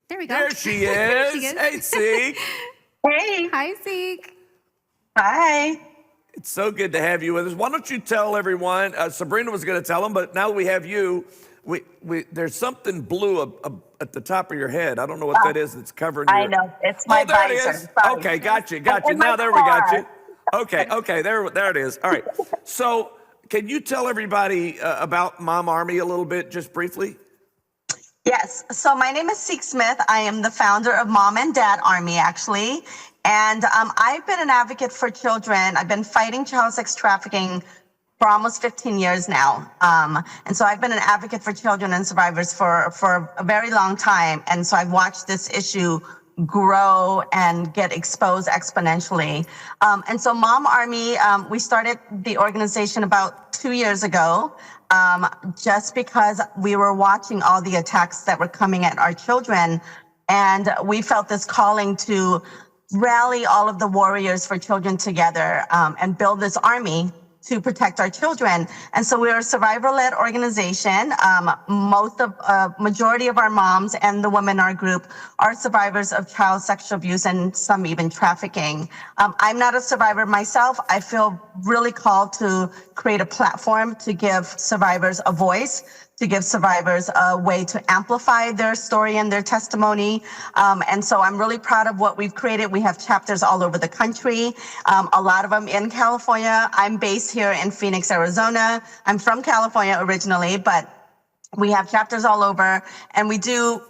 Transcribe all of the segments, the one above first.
There we go. There she There is. she is. Hey, Seek. Hey. Hi, Seek. Hi. It's so good to have you with us. Why don't you tell everyone? Sabrina was going to tell them, but now that we have you, there's something blue at the top of your head. I don't know what that is that's covering I your... know. It's my there visor. it is. Sorry. Okay, got you. In my Now there we got you. car. Okay, there it is. All right. So can you tell everybody about Mom Army a little bit, just briefly? Yes. So my name is Seak Smith. I am the founder of Mom and Dad Army, actually. And I've been an advocate for children. I've been fighting child sex trafficking for almost 15 years now. And so I've been an advocate for children and survivors for a very long time. And so I've watched this issue grow and get exposed exponentially. And so Mom Army, we started the organization about 2 years ago, just because we were watching all the attacks that were coming at our children. And we felt this calling to rally all of the warriors for children together, and build this army to protect our children. And so we're a survivor-led organization. Majority of our moms and the women in our group are survivors of child sexual abuse and some even trafficking. I'm not a survivor myself. I feel really called to create a platform to give survivors a voice, to give survivors a way to amplify their story and their testimony. And so I'm really proud of what we've created. We have chapters all over the country, a lot of them in California. I'm based here in Phoenix, Arizona. I'm from California originally, but we have chapters all over, and we do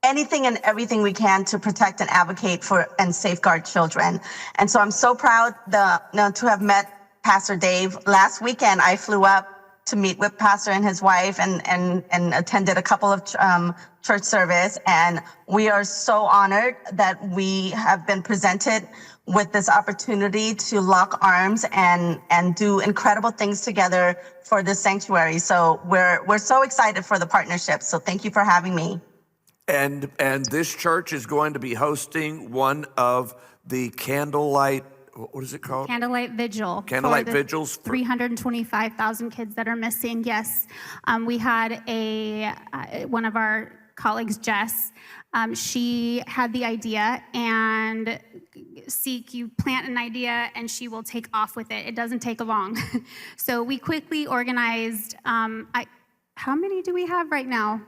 anything and everything we can to protect and advocate for and safeguard children. And so I'm so proud to have met Pastor Dave. Last weekend, I flew up to meet with Pastor and his wife and attended a couple of church service. And we are so honored that we have been presented with this opportunity to lock arms and do incredible things together for this sanctuary. So we're so excited for the partnership. So thank you for having me. And this church is going to be hosting one of the candlelight, what is it called? Candlelight Vigil. Candlelight Vigils. 325,000 kids that are missing, yes. We had one of our colleagues, Jess, she had the idea, and Seek, you plant an idea and she will take off with it. It doesn't take long. So we quickly organized, how many do we have right now?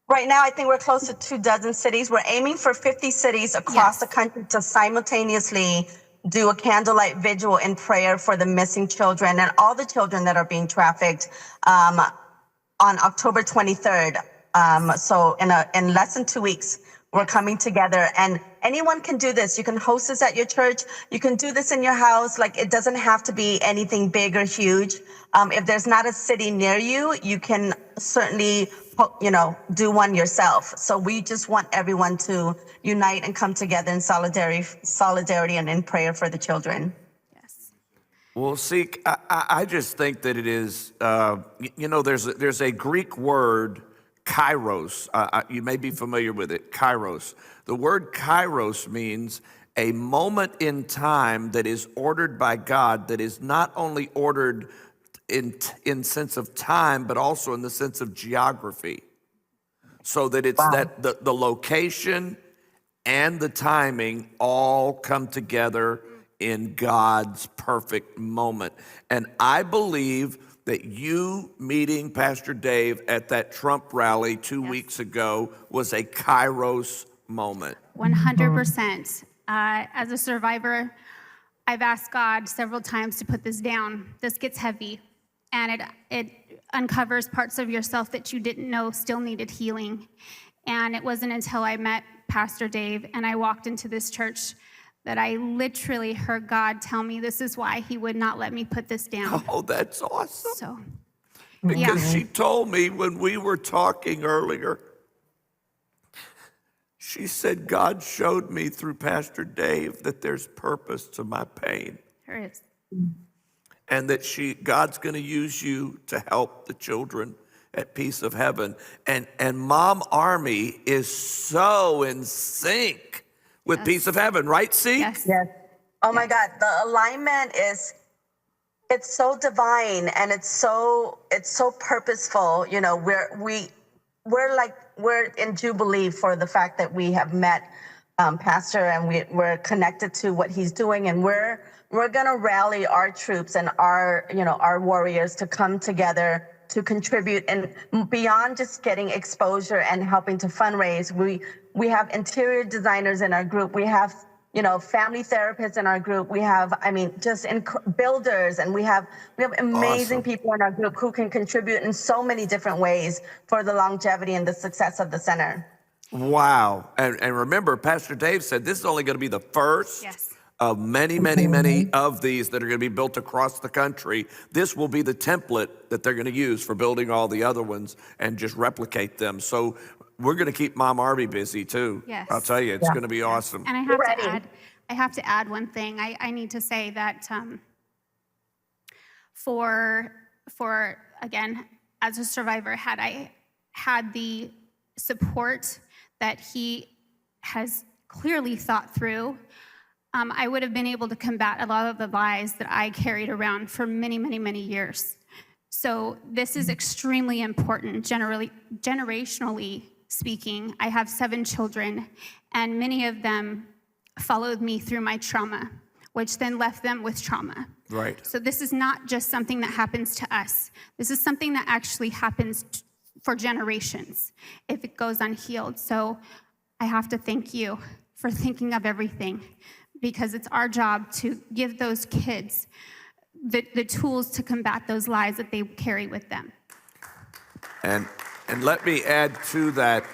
Right now, I think we're close to 24 cities. We're aiming for 50 cities across the country to simultaneously do a candlelight vigil in prayer for the missing children and all the children that are being trafficked on October 23rd. So in less than 2 weeks, we're coming together, and anyone can do this. You can host this at your church. You can do this in your house. Like, it doesn't have to be anything big or huge. If there's not a city near you, you can certainly, do one yourself. So we just want everyone to unite and come together in solidarity and in prayer for the children. Yes. Well, Seek, I just think that it is, there's a Greek word, kairos. You may be familiar with it, kairos. The word kairos means a moment in time that is ordered by God, that is not only ordered in sense of time, but also in the sense of geography. So that it's that the location and the timing all come together in God's perfect moment. And I believe that you meeting Pastor Dave at that Trump rally 2 weeks ago was a kairos moment. 100%. As a survivor, I've asked God several times to put this down. This gets heavy, and it uncovers parts of yourself that you didn't know still needed healing. And it wasn't until I met Pastor Dave and I walked into this church that I literally heard God tell me this is why he would not let me put this down. Oh, that's awesome. So, because she told me when we were talking earlier, she said, God showed me through Pastor Dave that there's purpose to my pain. There is. And that God's going to use you to help the children at Peace of Heaven. And Mom Army is so in sync with Peace of Heaven, right, Seek? Yes. Oh my God, the alignment it's so divine, and it's so purposeful. we're in jubilee for the fact that we have met Pastor, and we're connected to what he's doing, and we're gonna rally our troops and our warriors to come together to contribute, and beyond just getting exposure and helping to fundraise. We have interior designers in our group. We have family therapists in our group. We have, just builders, and we have amazing Awesome. people in our group who can contribute in so many different ways for the longevity and the success of the center. Wow. And remember, Pastor Dave said this is only going to be the first Yes. of many, many, many of these that are going to be built across the country. This will be the template that they're going to use for building all the other ones and just replicate them. So we're going to keep Mom Arby busy too. Yes. I'll tell you, it's going to be awesome. And I have to add one thing. I need to say that for again, as a survivor, had I had the support that he has clearly thought through, I would have been able to combat a lot of the lies that I carried around for many, many, many years. So this is extremely important, generationally speaking. I have 7 children, and many of them followed me through my trauma, which then left them with trauma. Right. So this is not just something that happens to us. This is something that actually happens for generations if it goes unhealed. So I have to thank you for thinking of everything, because it's our job to give those kids the tools to combat those lies that they carry with them. And let me add to that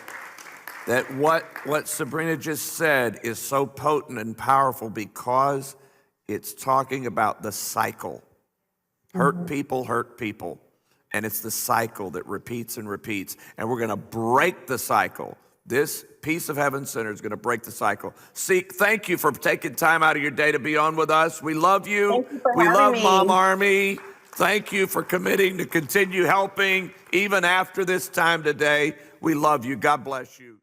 what Sabrina just said is so potent and powerful, because it's talking about the cycle. Hurt people. And it's the cycle that repeats and repeats. And we're going to break the cycle. This Piece of Heaven Center is going to break the cycle. Seek, thank you for taking time out of your day to be on with us. We love you. Thank you for We having love me. Mom Army. Thank you for committing to continue helping even after this time today. We love you. God bless you.